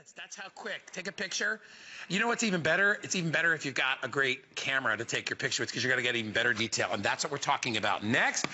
minutes. That's how quick. Take a picture. You know what's even better? It's even better if you've got a great camera to take your picture with, because you're going to get even better detail. And that's what we're talking about next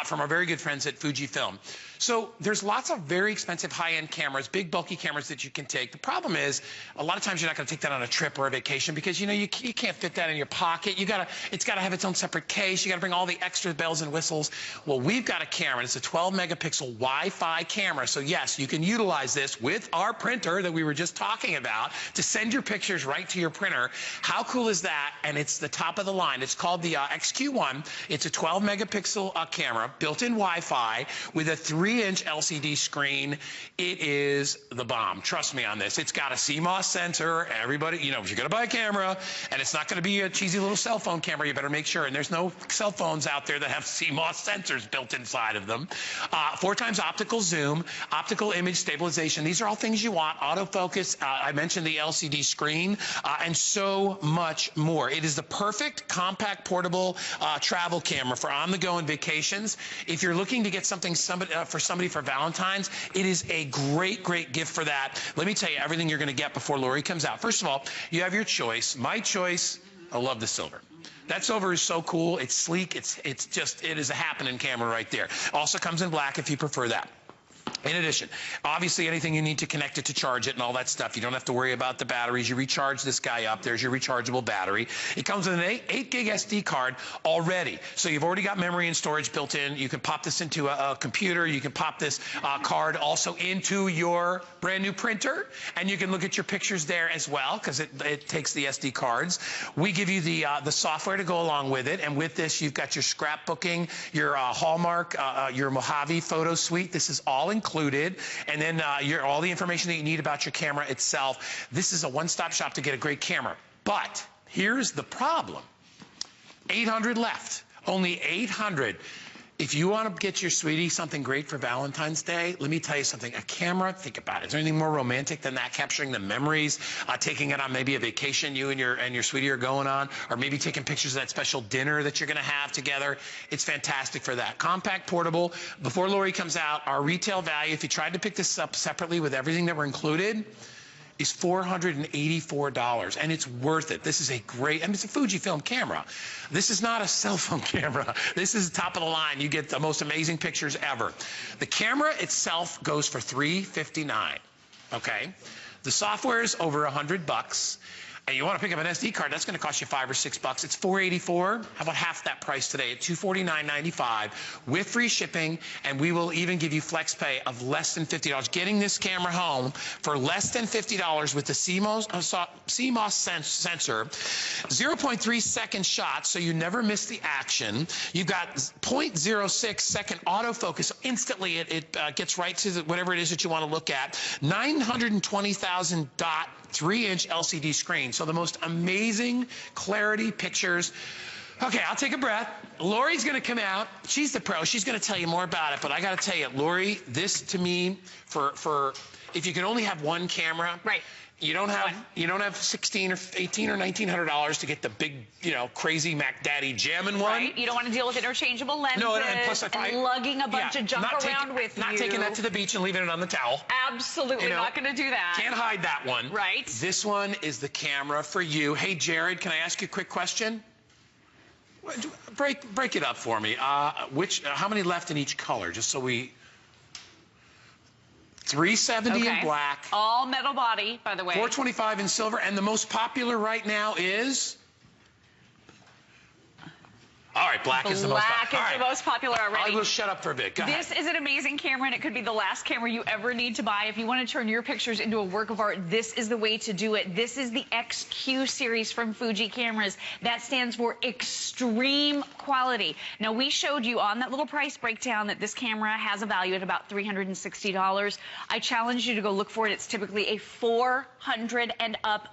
from our very good friends at Fujifilm. So there's lots of very expensive high-end cameras, big bulky cameras that you can take. The problem is a lot of times you're not going to take that on a trip or a vacation, because you can't fit that in your pocket. It's got to have its own separate case. You got to bring all the extra bells and whistles. Well, we've got a camera. It's a 12 megapixel Wi-Fi camera. So yes, you can utilize this with our printer that we were just talking about to send your pictures right to your printer. How cool is that? And it's the top of the line. It's called the XQ1. It's a 12 megapixel camera, built-in Wi-Fi with a 3-inch LCD screen. It is the bomb. Trust me on this. It's got a Cmos sensor. Everybody, if you're going to buy a camera and it's not going to be a cheesy little cell phone camera, you better make sure. And there's no cell phones out there that have Cmos sensors built inside of them. 4x optical zoom, optical image stabilization. These are all things you want. Autofocus. I mentioned the LCD screen, and so much more. It is the perfect compact portable travel camera for on the go and vacations. If you're looking to get something for somebody for Valentine's, it is a great, great gift for that. Let me tell you everything you're going to get before Lori comes out. First of all, you have your choice. My choice, I love the silver. That silver is so cool. It's sleek. It is a happening camera right there. Also comes in black if you prefer that. In addition, obviously anything you need to connect it to charge it and all that stuff. You don't have to worry about the batteries. You recharge this guy up. There's your rechargeable battery. It comes with an 8 gig SD card already. So you've already got memory and storage built in. You can pop this into a computer. You can pop this card also into your brand new printer. And you can look at your pictures there as well, because it takes the SD cards. We give you the software to go along with it. And with this, you've got your scrapbooking, your Hallmark, your Mojave photo suite. This is all included, and then all the information that you need about your camera itself. This is a one-stop shop to get a great camera. But here's the problem. 800 left. Only 800. If you want to get your sweetie something great for Valentine's Day, let me tell you something. A camera, think about it. Is there anything more romantic than that? Capturing the memories, taking it on maybe a vacation you and your sweetie are going on, or maybe taking pictures of that special dinner that you're going to have together. It's fantastic for that. Compact, portable. Before Lori comes out, our retail value, if you tried to pick this up separately with everything that were included, is $484, and it's worth it. This is a great, it's a Fujifilm camera. This is not a cell phone camera. This is top of the line. You get the most amazing pictures ever. The camera itself goes for $359, okay? The software is over $100. And you want to pick up an SD card, that's going to cost you $5 or $6. It's $484. How about half that price today at $249.95 with free shipping, and we will even give you flex pay of less than $50. Getting this camera home for less than $50 with the CMOS sensor, 0.3 second shot, so you never miss the action. You've got 0.06 second autofocus. Instantly, it gets right to whatever it is that you want to look at. 920,000 dot 3-inch LCD screen. So the most amazing clarity pictures. Okay, I'll take a breath. Lori's going to come out. She's the pro. She's going to tell you more about it. But I got to tell you, Lori, this to me, for if you can only have one camera, right? You don't have 16 or 18 or $1,900 to get the big, crazy Mac Daddy jamming one. Right. You don't want to deal with interchangeable lenses. No, and plus lugging a bunch of junk around with you. Not taking that to the beach and leaving it on the towel. Absolutely not going to do that. Can't hide that one. Right. This one is the camera for you. Hey, Jared, can I ask you a quick question? Break it up for me. How many left in each color? Just so we. 370 in black. All metal body, by the way. 425 in silver, and the most popular right now is. All right, black is the most popular. Black is the most popular already. I will shut up for a bit. Go ahead. This is an amazing camera, and it could be the last camera you ever need to buy. If you want to turn your pictures into a work of art, this is the way to do it. This is the XQ series from Fuji cameras. That stands for extreme quality. Now, we showed you on that little price breakdown that this camera has a value at about $360. I challenge you to go look for it. It's typically a $400 and up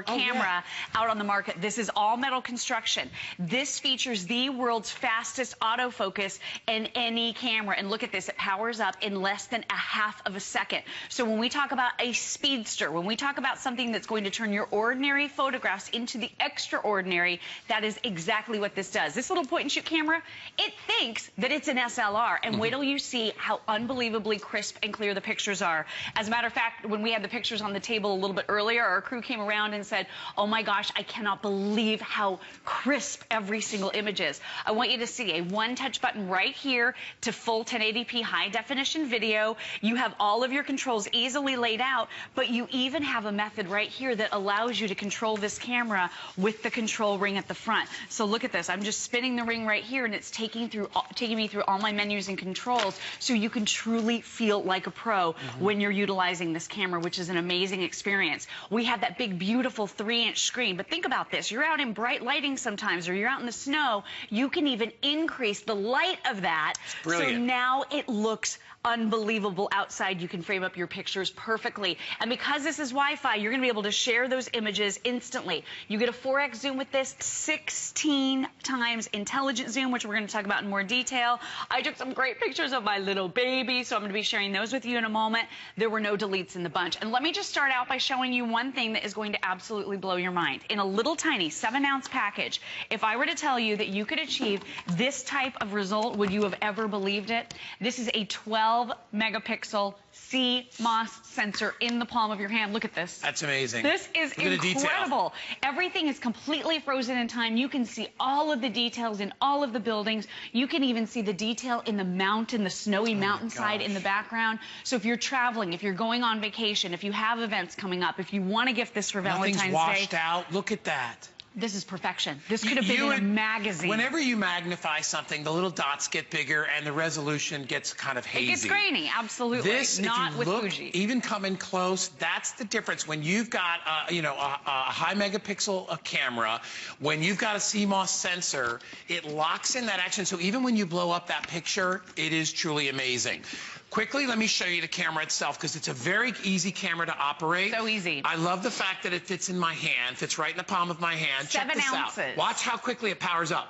camera out on the market. This is all metal construction. This features the world's fastest autofocus in any camera. And look at this, it powers up in less than a half of a second. So when we talk about a speedster, when we talk about something that's going to turn your ordinary photographs into the extraordinary, that is exactly what this does. This little point and shoot camera, it thinks that it's an SLR, and wait till you see how unbelievably crisp and clear the pictures are. As a matter of fact, when we had the pictures on the table a little bit earlier, our crew came around and said, oh my gosh, I cannot believe how crisp every single image is. I want you to see a one touch button right here to full 1080p high definition video. You have all of your controls easily laid out, but you even have a method right here that allows you to control this camera with the control ring at the front. So look at this. I'm just spinning the ring right here, and it's taking me through all my menus and controls, so you can truly feel like a pro when you're utilizing this camera, which is an amazing experience. We have that big, beautiful 3-inch screen, but think about this. You're out in bright lighting sometimes, or you're out in the snow. You can even increase the light of that. So now it looks unbelievable outside. You can frame up your pictures perfectly. And because this is Wi-Fi, you're going to be able to share those images instantly. You get a 4x zoom with this, 16 times intelligent zoom, which we're going to talk about in more detail. I took some great pictures of my little baby, so I'm going to be sharing those with you in a moment. There were no deletes in the bunch. And let me just start out by showing you one thing that is going to absolutely blow your mind. In a little tiny 7-ounce package, if I were to tell you that you could achieve this type of result, would you have ever believed it? This is a 12-megapixel Cmos sensor in the palm of your hand. Look at this. That's amazing. This is incredible. Everything is completely frozen in time. You can see all of the details in all of the buildings. You can even see the detail in the mountain, the snowy mountainside in the background. So if you're traveling, if you're going on vacation, if you have events coming up, if you want to gift this for Valentine's Day. Nothing's washed out. Look at that. This is perfection. This could have been in a magazine. Whenever you magnify something, the little dots get bigger and the resolution gets kind of hazy. It gets grainy, absolutely. This, not with look, Fuji. even coming close, that's the difference. When you've got, a high megapixel camera, when you've got a CMOS sensor, it locks in that action. So even when you blow up that picture, it is truly amazing. Quickly, let me show you the camera itself, because it's a very easy camera to operate. So easy. I love the fact that it fits in my hand, fits right in the palm of my hand. 7 ounces. Out. Watch how quickly it powers up.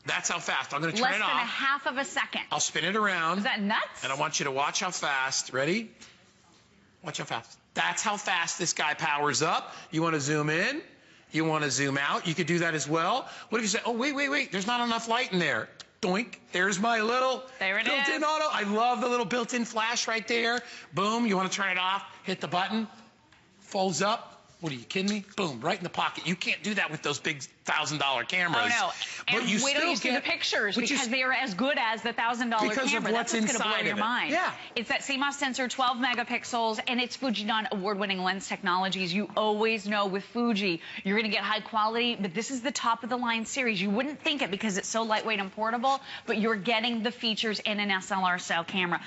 That's how fast. I'm going to turn it off. Less than a half of a second. I'll spin it around. Is that nuts? And I want you to watch how fast. Ready? Watch how fast. That's how fast this guy powers up. You want to zoom in. You want to zoom out. You could do that as well. What if you say, oh, wait, there's not enough light in there. Doink, there's my little built-in auto. I love the little built-in flash right there. Boom, you want to turn it off, hit the button, folds up. What, are you kidding me? Boom, right in the pocket. You can't do that with those big $1,000 cameras. Oh, no. But and you wait till you see the pictures, because they are as good as the $1,000 camera. Because of what's inside of it. Mind. Yeah. It's that CMOS sensor, 12 megapixels, and it's Fujinon award-winning lens technologies. You always know with Fuji, you're going to get high quality, but this is the top-of-the-line series. You wouldn't think it because it's so lightweight and portable, but you're getting the features in an SLR-style camera.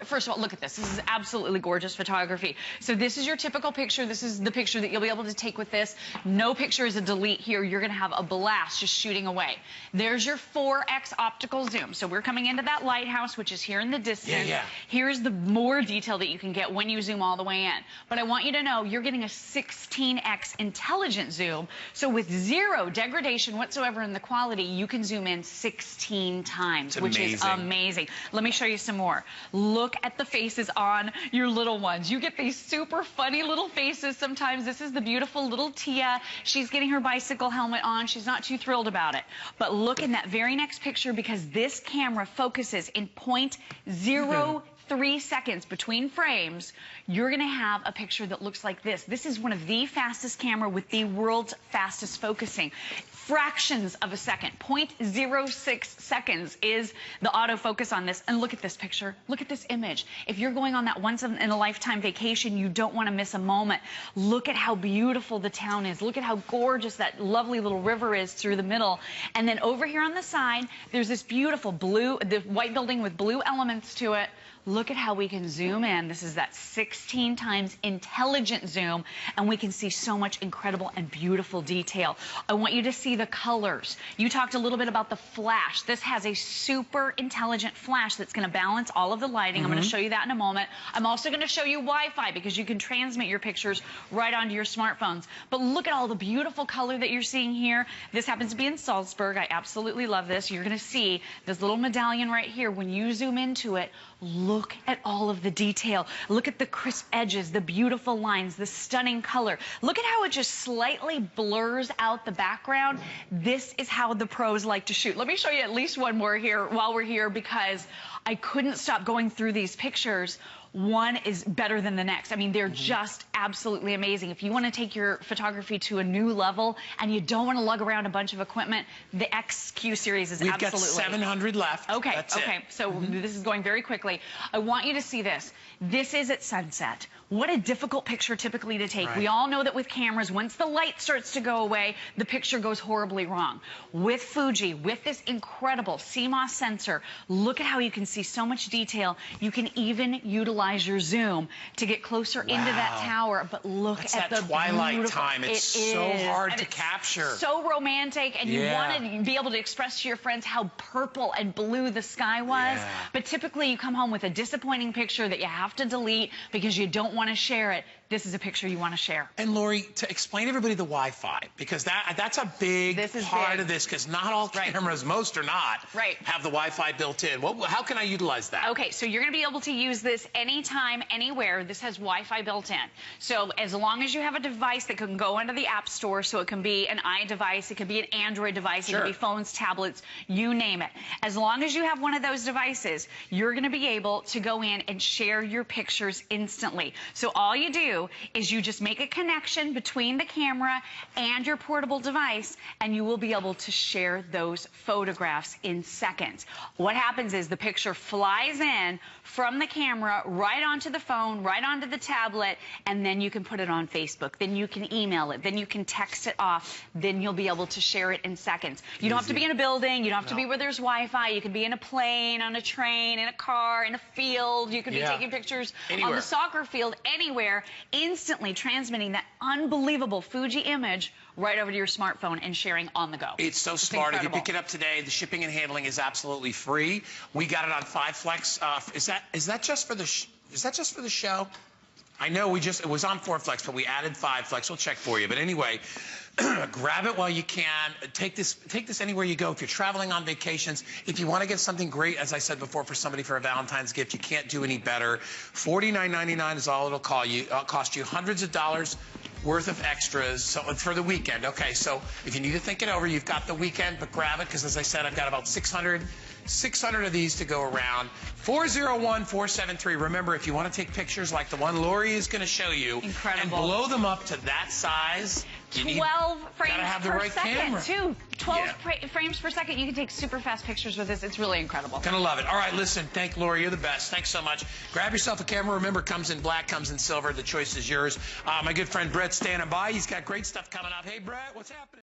First of all, look at this. This is absolutely gorgeous photography. So this is your typical picture. This is the picture that you'll be able to take with this. No picture is a delete here. You're going to have a blast just shooting away. There's your 4x optical zoom. So we're coming into that lighthouse, which is here in the distance. Here's the more detail that you can get when you zoom all the way in. But I want you to know you're getting a 16x intelligent zoom. So with zero degradation whatsoever in the quality, you can zoom in 16 times, which is amazing. Let me show you some more. Look at the faces on your little ones. You get these super funny little faces sometimes. This is the beautiful little Tia. She's getting her bicycle helmet on. She's not too thrilled about it. But look in that very next picture, because this camera focuses in 0.03 seconds between frames. You're going to have a picture that looks like this. This is one of the fastest camera with the world's fastest focusing. Fractions of a second, 0.06 seconds is the autofocus on this. And look at this picture. Look at this image. If you're going on that once-in-a-lifetime vacation, you don't want to miss a moment. Look at how beautiful the town is. Look at how gorgeous that lovely little river is through the middle. And then over here on the side, there's this beautiful blue, the white building with blue elements to it. look at how we can zoom in. This is that 16 times intelligent zoom, and we can see so much incredible and beautiful detail. I want you to see the colors. You talked a little bit about the flash. This has a super intelligent flash that's going to balance all of the lighting. I'm going to show you that in a moment. I'm also going to show you Wi-Fi because you can transmit your pictures right onto your smartphones. But look at all the beautiful color that you're seeing here. This happens to be in Salzburg. I absolutely love this. You're going to see this little medallion right here. When you zoom into it, look at all of the detail. Look at the crisp edges, the beautiful lines, the stunning color. Look at how it just slightly blurs out the background. This is how the pros like to shoot. Let me show you at least one more here while we're here, because I couldn't stop going through these pictures. One is better than the next. I mean, they're just absolutely amazing. If you want to take your photography to a new level and you don't want to lug around a bunch of equipment, the XQ series is absolutely... We've got 700 left. Okay, That's okay. it. So this is going very quickly. I want you to see this. This is at sunset. What a difficult picture typically to take. Right. We all know that with cameras, once the light starts to go away, the picture goes horribly wrong. With Fuji, with this incredible Cmos sensor, look at how you can see so much detail. You can even utilize your zoom to get closer into that tower. But look at the twilight time. It's so hard to capture. So romantic, and you want to be able to express to your friends how purple and blue the sky was. But typically you come home with a disappointing picture that you have to delete because you don't want to share it. This is a picture you want to share. And Lori, to explain to everybody the Wi-Fi, because that's a big part of this, because not all cameras, most are not, have the Wi-Fi built in. How can I utilize that? Okay, so you're going to be able to use this anytime, anywhere. This has Wi-Fi built in. So as long as you have a device that can go into the App Store, so it can be an iDevice, it could be an Android device, it could be phones, tablets, you name it. As long as you have one of those devices, you're going to be able to go in and share your pictures instantly. So all you do is you just make a connection between the camera and your portable device, and you will be able to share those photographs in seconds. What happens is the picture flies in from the camera right onto the phone, right onto the tablet, and then you can put it on Facebook. Then you can email it. Then you can text it off. Then you'll be able to share it in seconds. You don't have to be in a building. You don't have to be where there's Wi-Fi. You can be in a plane, on a train, in a car, in a field. You could be taking pictures on the soccer field, anywhere, instantly transmitting that unbelievable Fuji image right over to your smartphone and sharing on the go. It's so smart. If you pick it up today, the shipping and handling is absolutely free. We got it on 5 Flex. Is that just for the show? I know it was on 4 Flex, but we added 5 Flex. We'll check for you. But anyway, grab it while you can. Take this anywhere you go. If you're traveling on vacations, if you want to get something great, as I said before, for somebody for a Valentine's gift, you can't do any better. $49.99 is all it'll cost you. Hundreds of dollars worth of extras for the weekend. Okay, so if you need to think it over, you've got the weekend, but grab it, because as I said, I've got about 600 of these to go around. 401-473. Remember, if you want to take pictures like the one Lori is going to show you and blow them up to that size, 12 frames per second, camera. too. 12 frames per second. You can take super fast pictures with this. It's really incredible. Gonna love it. All right, listen, thank Lori. You're the best. Thanks so much. Grab yourself a camera. Remember, comes in black, comes in silver. The choice is yours. My good friend Brett's standing by. He's got great stuff coming up. Hey, Brett, what's happening?